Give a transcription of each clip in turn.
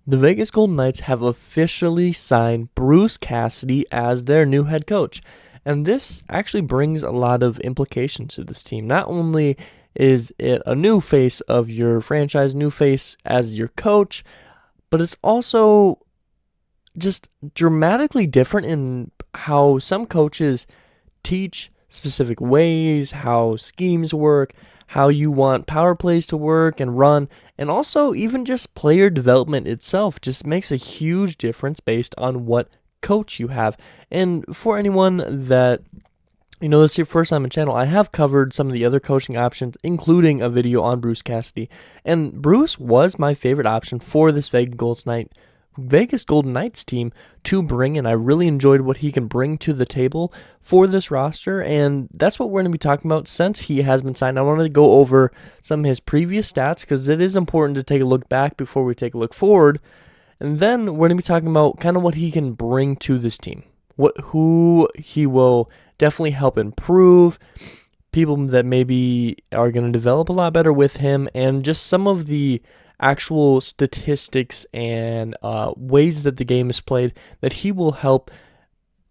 The Vegas Golden Knights have officially signed Bruce Cassidy as their new head coach. And this actually brings a lot of implications to this team. Not only is it a new face of your franchise, new face as your coach, but it's also just dramatically different in how some coaches teach specific ways, how schemes work, how you want power plays to work and run, and also even just player development itself just makes a huge difference based on what coach you have. And for anyone that this is your first time on the channel, I have covered some of the other coaching options, including a video on Bruce Cassidy. And Bruce was my favorite option for this Vegas Golden Knights team to bring in. I really enjoyed what he can bring to the table for this roster, and that's what we're going to be talking about since he has been signed. I wanted to go over some of his previous stats because it is important to take a look back before we take a look forward, and then we're going to be talking about kind of what he can bring to this team, who he will definitely help improve, people that maybe are going to develop a lot better with him, and just some of the actual statistics and ways that the game is played that he will help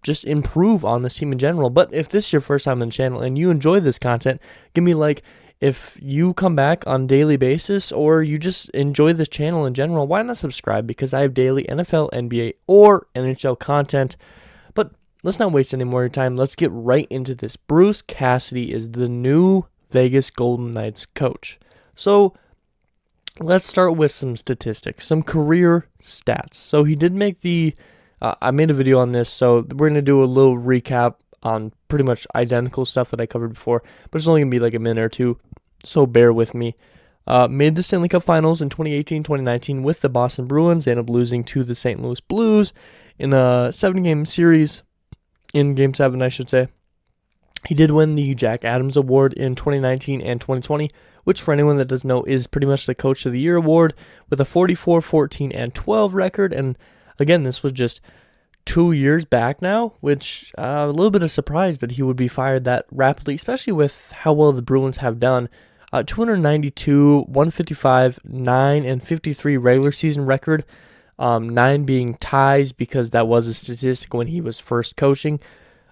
just improve on this team in general. But if this is your first time on the channel and you enjoy this content, give me a like. If you come back on a daily basis or you just enjoy this channel in general, why not subscribe? Because I have daily NFL, NBA, or NHL content. But let's not waste any more time. Let's get right into this. Bruce Cassidy is the new Vegas Golden Knights coach. So let's start with some statistics, some career stats. So he did make I made a video on this, so we're going to do a little recap on pretty much identical stuff that I covered before, but it's only going to be like a minute or two, so bear with me. Made the Stanley Cup Finals in 2018-2019 with the Boston Bruins. They ended up losing to the St. Louis Blues in a 7-game series, in Game 7, I should say. He did win the Jack Adams Award in 2019 and 2020, which for anyone that doesn't know is pretty much the Coach of the Year award, with a 44, 14, and 12 record. And again, this was just 2 years back now, which a little bit of surprise that he would be fired that rapidly, especially with how well the Bruins have done. 292, 155, 9, and 53 regular season record, 9 being ties because that was a statistic when he was first coaching.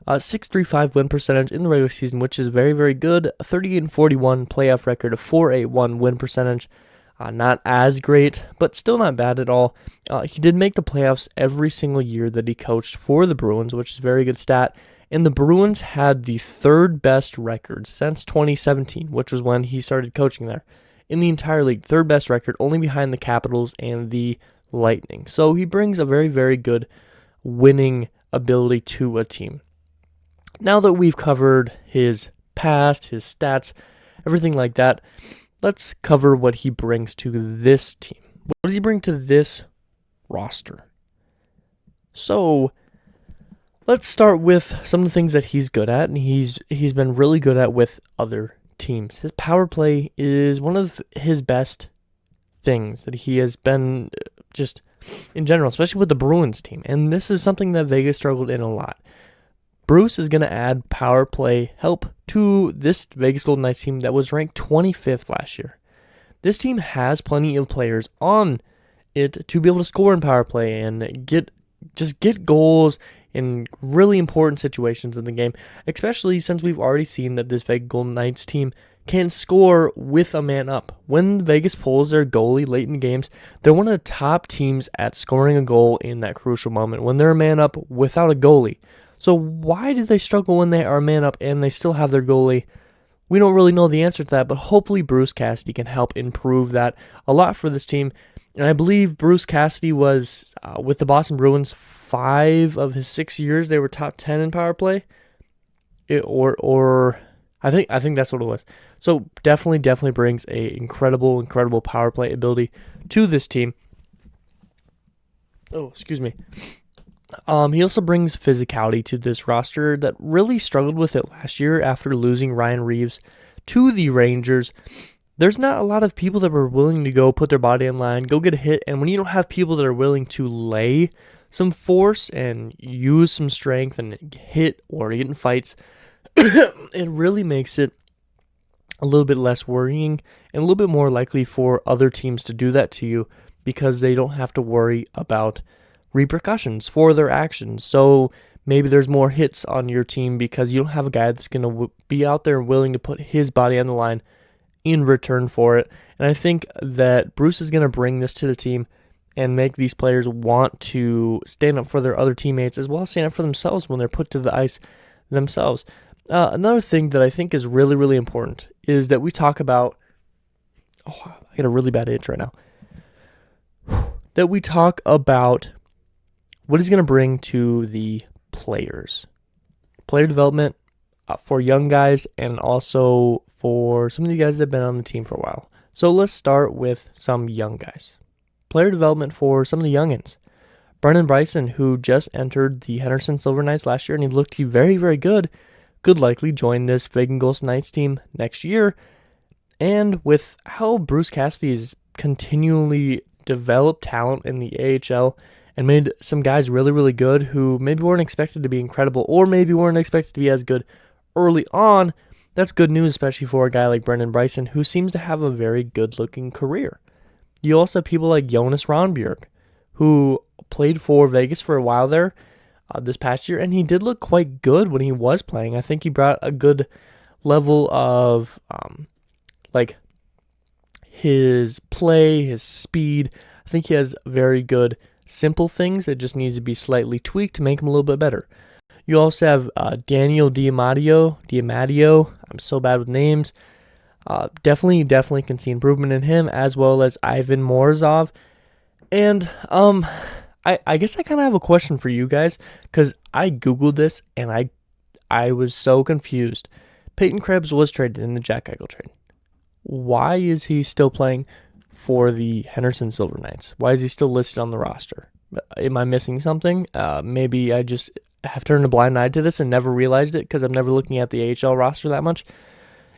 6.35 win percentage in the regular season, which is very, very good. A 38-41 playoff record, a 4.81 win percentage. Not as great, but still not bad at all. He did make the playoffs every single year that he coached for the Bruins, which is a very good stat. And the Bruins had the third best record since 2017, which was when he started coaching there. In the entire league, third best record, only behind the Capitals and the Lightning. So he brings a very, very good winning ability to a team. Now that we've covered his past, his stats, everything like that, let's cover what he brings to this team. What does he bring to this roster? So let's start with some of the things that he's good at, and he's been really good at with other teams. His power play is one of his best things that he has been just in general, especially with the Bruins team. And this is something that Vegas struggled in a lot. Bruce is going to add power play help to this Vegas Golden Knights team that was ranked 25th last year. This team has plenty of players on it to be able to score in power play and get goals in really important situations in the game, especially since we've already seen that this Vegas Golden Knights team can score with a man up. When Vegas pulls their goalie late in games, they're one of the top teams at scoring a goal in that crucial moment when they're a man up without a goalie. So why do they struggle when they are a man up and they still have their goalie? We don't really know the answer to that, but hopefully Bruce Cassidy can help improve that a lot for this team. And I believe Bruce Cassidy was, with the Boston Bruins, 5 of his 6 years, they were top 10 in power play. I think that's what it was. So definitely brings a incredible power play ability to this team. Oh, excuse me. He also brings physicality to this roster that really struggled with it last year after losing Ryan Reeves to the Rangers. There's not a lot of people that were willing to go put their body in line, go get a hit, and when you don't have people that are willing to lay some force and use some strength and hit or get in fights, it really makes it a little bit less worrying and a little bit more likely for other teams to do that to you. because they don't have to worry about repercussions for their actions. So maybe there's more hits on your team because you don't have a guy that's going to be out there willing to put his body on the line in return for it. And I think that Bruce is going to bring this to the team and make these players want to stand up for their other teammates as well as stand up for themselves when they're put to the ice themselves. Another thing that I think is really, really important is that we talk about, I got a really bad itch right now, that we talk about what he's going to bring to the players. Player development for young guys and also for some of the guys that have been on the team for a while. So let's start with some young guys. Player development for some of the youngins. Brendan Bryson, who just entered the Henderson Silver Knights last year, and he looked very, very good, could likely join this Vegas Golden Knights team next year. And with how Bruce Cassidy has continually developed talent in the AHL and made some guys really, really good who maybe weren't expected to be incredible or maybe weren't expected to be as good early on, that's good news, especially for a guy like Brendan Bryson, who seems to have a very good-looking career. You also have people like Jonas Rondbjerg, who played for Vegas for a while there this past year, and he did look quite good when he was playing. I think he brought a good level of his play, his speed. I think he has very good simple things that just needs to be slightly tweaked to make him a little bit better. You also have Daniel Diamadio. I'm so bad with names. Definitely can see improvement in him, as well as Ivan Morozov. And I guess I kind of have a question for you guys, because I Googled this and I was so confused. Peyton Krebs was traded in the Jack Eichel trade. Why is he still playing for the Henderson Silver Knights? Why is he still listed on the roster? Am I missing something? Maybe I just have turned a blind eye to this and never realized it because I'm never looking at the AHL roster that much.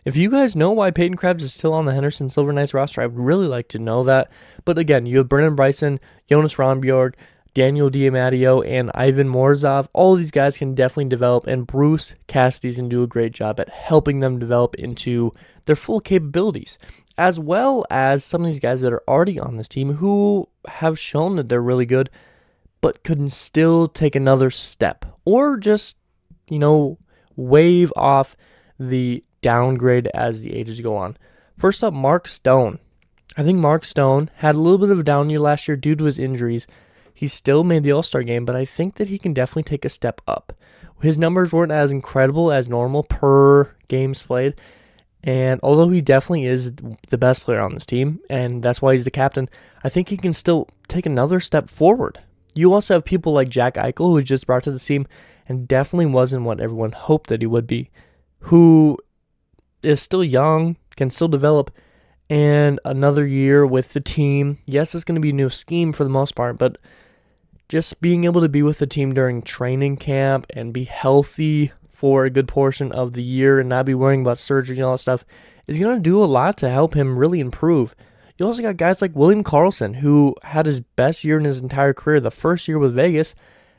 If you guys know why Peyton Krebs is still on the Henderson Silver Knights roster, I would really like to know that. But again, you have Brendan Bryson, Jonas Rondbjerg, Daniel Diamadio, and Ivan Morozov. All of these guys can definitely develop, and Bruce Cassidy's going to do a great job at helping them develop into their full capabilities, as well as some of these guys that are already on this team who have shown that they're really good, but could still take another step, or just, wave off the downgrade as the ages go on. First up, Mark Stone. I think Mark Stone had a little bit of a down year last year due to his injuries. He still made the All-Star game, but I think that he can definitely take a step up. His numbers weren't as incredible as normal per games played, and although he definitely is the best player on this team, and that's why he's the captain, I think he can still take another step forward. You also have people like Jack Eichel, who was just brought to the team and definitely wasn't what everyone hoped that he would be, who is still young, can still develop, and another year with the team. Yes, it's going to be a new scheme for the most part, but just being able to be with the team during training camp and be healthy for a good portion of the year and not be worrying about surgery and all that stuff is going to do a lot to help him really improve. You also got guys like William Karlsson, who had his best year in his entire career, the first year with Vegas,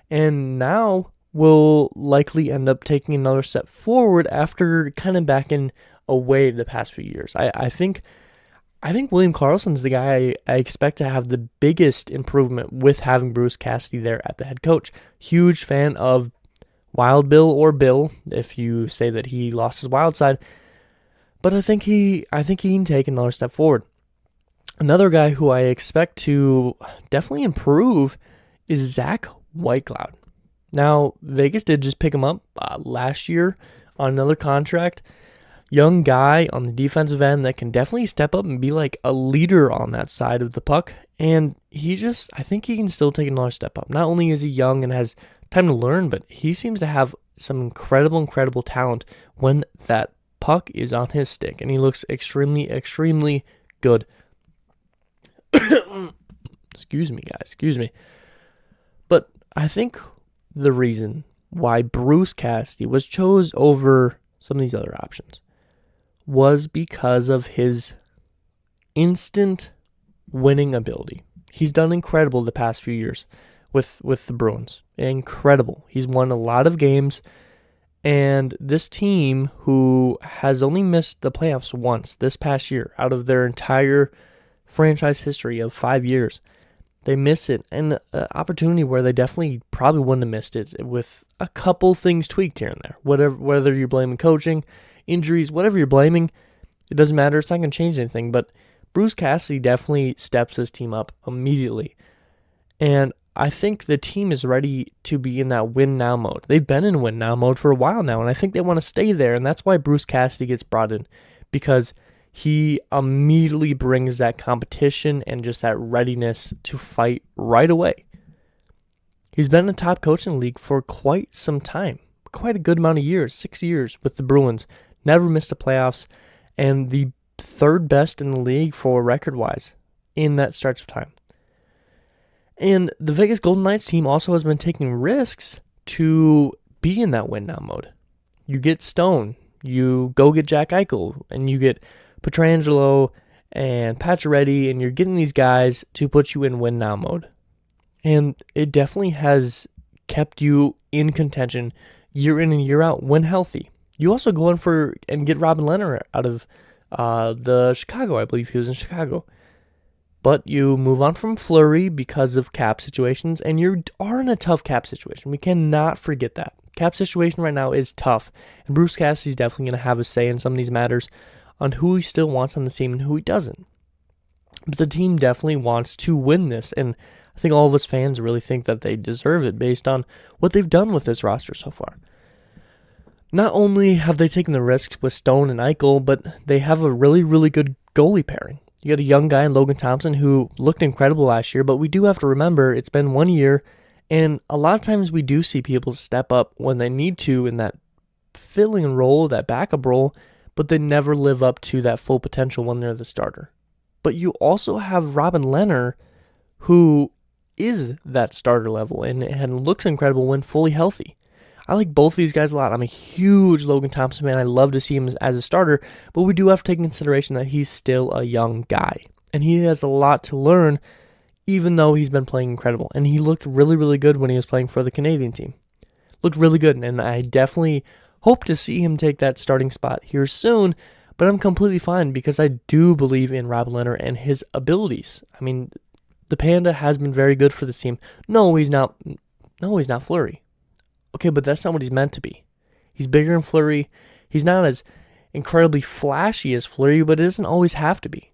and now will likely end up taking another step forward after kind of backing away the past few years. I think William Karlsson's the guy I expect to have the biggest improvement with having Bruce Cassidy there at the head coach. Huge fan of Wild Bill, or Bill, if you say that he lost his wild side. But I think he can take another step forward. Another guy who I expect to definitely improve is Zach Whitecloud. Now, Vegas did just pick him up last year on another contract. Young guy on the defensive end that can definitely step up and be like a leader on that side of the puck. And I think he can still take another step up. Not only is he young and has time to learn, but he seems to have some incredible talent when that puck is on his stick. And he looks extremely good. Excuse me, guys. Excuse me. But I think the reason why Bruce Cassidy was chose over some of these other options was because of his instant winning ability. He's done incredible the past few years with the Bruins. Incredible. He's won a lot of games, and this team, who has only missed the playoffs once this past year out of their entire franchise history of 5 years, They miss it, and an opportunity where they definitely probably wouldn't have missed it with a couple things tweaked here and there. Whether you're blaming coaching, injuries, whatever you're blaming, it doesn't matter. It's not going to change anything. But Bruce Cassidy definitely steps his team up immediately. And I think the team is ready to be in that win-now mode. They've been in win-now mode for a while now, and I think they want to stay there. And that's why Bruce Cassidy gets brought in, because he immediately brings that competition and just that readiness to fight right away. He's been a top coach in the league for quite some time, quite a good amount of years, 6 years with the Bruins. Never missed the playoffs, and the third best in the league for record-wise in that stretch of time. And the Vegas Golden Knights team also has been taking risks to be in that win-now mode. You get Stone, you go get Jack Eichel, and you get Pietrangelo and Pacioretty, and you're getting these guys to put you in win-now mode. And it definitely has kept you in contention year in and year out when healthy. You also go in for and get Robin Lehner out of the Chicago. I believe he was in Chicago. But you move on from Fleury because of cap situations, and you are in a tough cap situation. We cannot forget that. Cap situation right now is tough, and Bruce Cassidy is definitely going to have a say in some of these matters on who he still wants on the team and who he doesn't. But the team definitely wants to win this, and I think all of us fans really think that they deserve it based on what they've done with this roster so far. Not only have they taken the risks with Stone and Eichel, but they have a really, really good goalie pairing. You got a young guy in Logan Thompson who looked incredible last year, but we do have to remember it's been 1 year, and a lot of times we do see people step up when they need to in that filling role, that backup role, but they never live up to that full potential when they're the starter. But you also have Robin Lehner, who is that starter level and looks incredible when fully healthy. I like both these guys a lot. I'm a huge Logan Thompson fan. I love to see him as a starter, but we do have to take in consideration that he's still a young guy, and he has a lot to learn, even though he's been playing incredible. And he looked really, really good when he was playing for the Canadian team. Looked really good, and I definitely hope to see him take that starting spot here soon, but I'm completely fine because I do believe in Rob Lehner and his abilities. I mean, the Panda has been very good for this team. No, he's not Fleury. Okay, but that's not what he's meant to be. He's bigger than Fleury. He's not as incredibly flashy as Fleury, but it doesn't always have to be.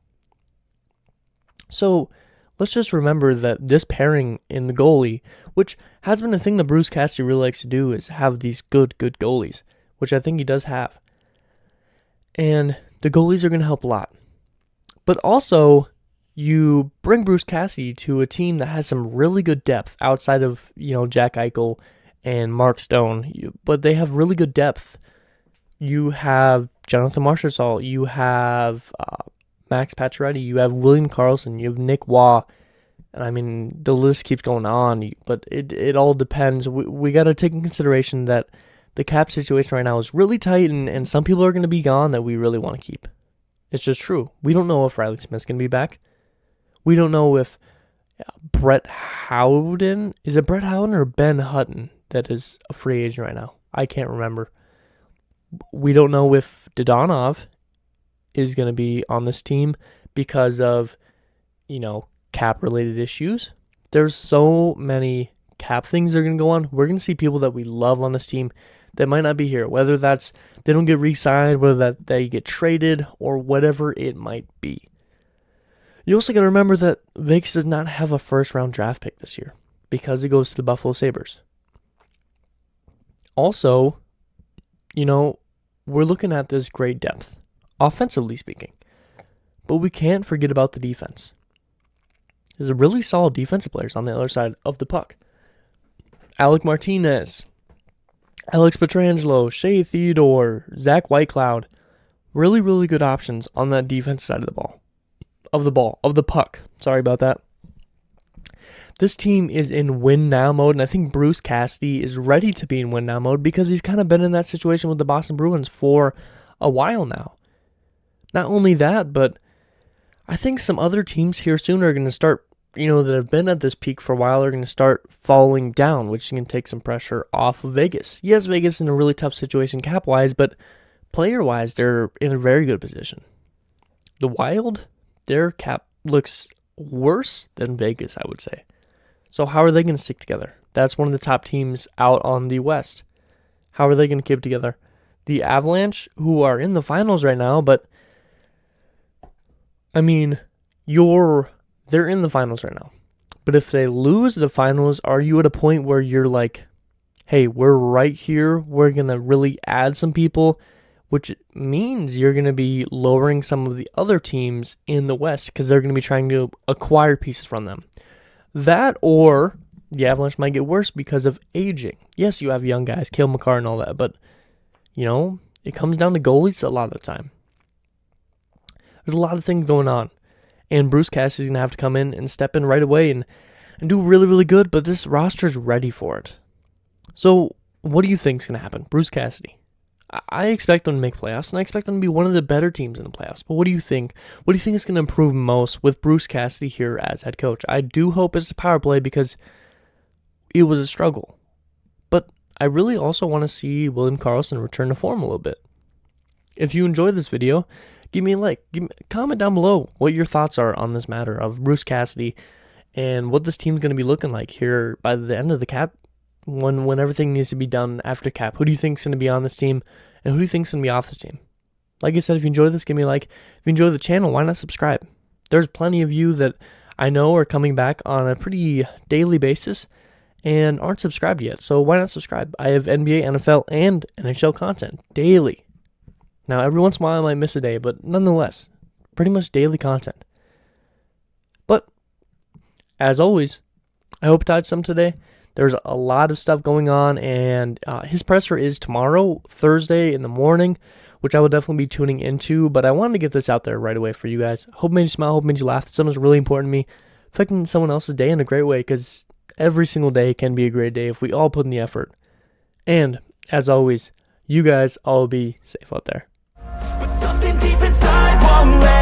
So let's just remember that this pairing in the goalie, which has been a thing that Bruce Cassidy really likes to do, is have these good goalies, which I think he does have. And the goalies are going to help a lot. But also, you bring Bruce Cassidy to a team that has some really good depth outside of, Jack Eichel and Mark Stone, but they have really good depth. You have Jonathan Marchessault, you have Max Pacioretty, you have William Karlsson, you have Nick Waugh, and I mean, the list keeps going on, but it all depends. We got to take in consideration that the cap situation right now is really tight, and some people are going to be gone that we really want to keep. It's just true. We don't know if Riley Smith's going to be back. We don't know if Brett Howden, is it Brett Howden or Ben Hutton that is a free agent right now? I can't remember. We don't know if Dodonov is going to be on this team because of, cap-related issues. There's so many cap things that are going to go on. We're going to see people that we love on this team that might not be here, whether that's they don't get re-signed, whether that they get traded, or whatever it might be. You also got to remember that Vegas does not have a first-round draft pick this year because it goes to the Buffalo Sabres. Also, we're looking at this great depth, offensively speaking, but we can't forget about the defense. There's a really solid defensive players on the other side of the puck. Alec Martinez, Alex Pietrangelo, Shea Theodore, Zach Whitecloud. Really, really good options on that defense side of the ball. Of the puck. Sorry about that. This team is in win-now mode, and I think Bruce Cassidy is ready to be in win-now mode because he's kind of been in that situation with the Boston Bruins for a while now. Not only that, but I think some other teams here soon are going to start, that have been at this peak for a while, are going to start falling down, which is going to take some pressure off of Vegas. Yes, Vegas is in a really tough situation cap-wise, but player-wise, they're in a very good position. The Wild, their cap looks worse than Vegas, I would say. So how are they going to stick together? That's one of the top teams out on the West. How are they going to keep together? The Avalanche, who are in the finals right now, but I mean, they're in the finals right now. But if they lose the finals, are you at a point where you're like, hey, we're right here, we're going to really add some people, which means you're going to be lowering some of the other teams in the West because they're going to be trying to acquire pieces from them. That, or the Avalanche might get worse because of aging. Yes, you have young guys, Cale Makar and all that, but, it comes down to goalies a lot of the time. There's a lot of things going on, and Bruce Cassidy's going to have to come in and step in right away and do really, really good, but this roster's ready for it. So, what do you think is going to happen? Bruce Cassidy. I expect them to make playoffs, and I expect them to be one of the better teams in the playoffs. But what do you think? What do you think is going to improve most with Bruce Cassidy here as head coach? I do hope it's the power play because it was a struggle. But I really also want to see William Karlsson return to form a little bit. If you enjoyed this video, give me a like. Comment down below what your thoughts are on this matter of Bruce Cassidy and what this team's going to be looking like here by the end of the cap. When everything needs to be done after cap, who do you think is going to be on this team, and who do you think is going to be off this team? Like I said, if you enjoyed this, give me a like. If you enjoy the channel, why not subscribe? There's plenty of you that I know are coming back on a pretty daily basis and aren't subscribed yet, so why not subscribe? I have NBA, NFL, and NHL content daily. Now, every once in a while I might miss a day, but nonetheless, pretty much daily content. But, as always, I hope to touch some today. There's a lot of stuff going on, and his presser is tomorrow, Thursday in the morning, which I will definitely be tuning into, but I wanted to get this out there right away for you guys. Hope it made you smile, hope it made you laugh. Something's really important to me, affecting someone else's day in a great way, because every single day can be a great day if we all put in the effort. And, as always, you guys all be safe out there. But something deep inside won't let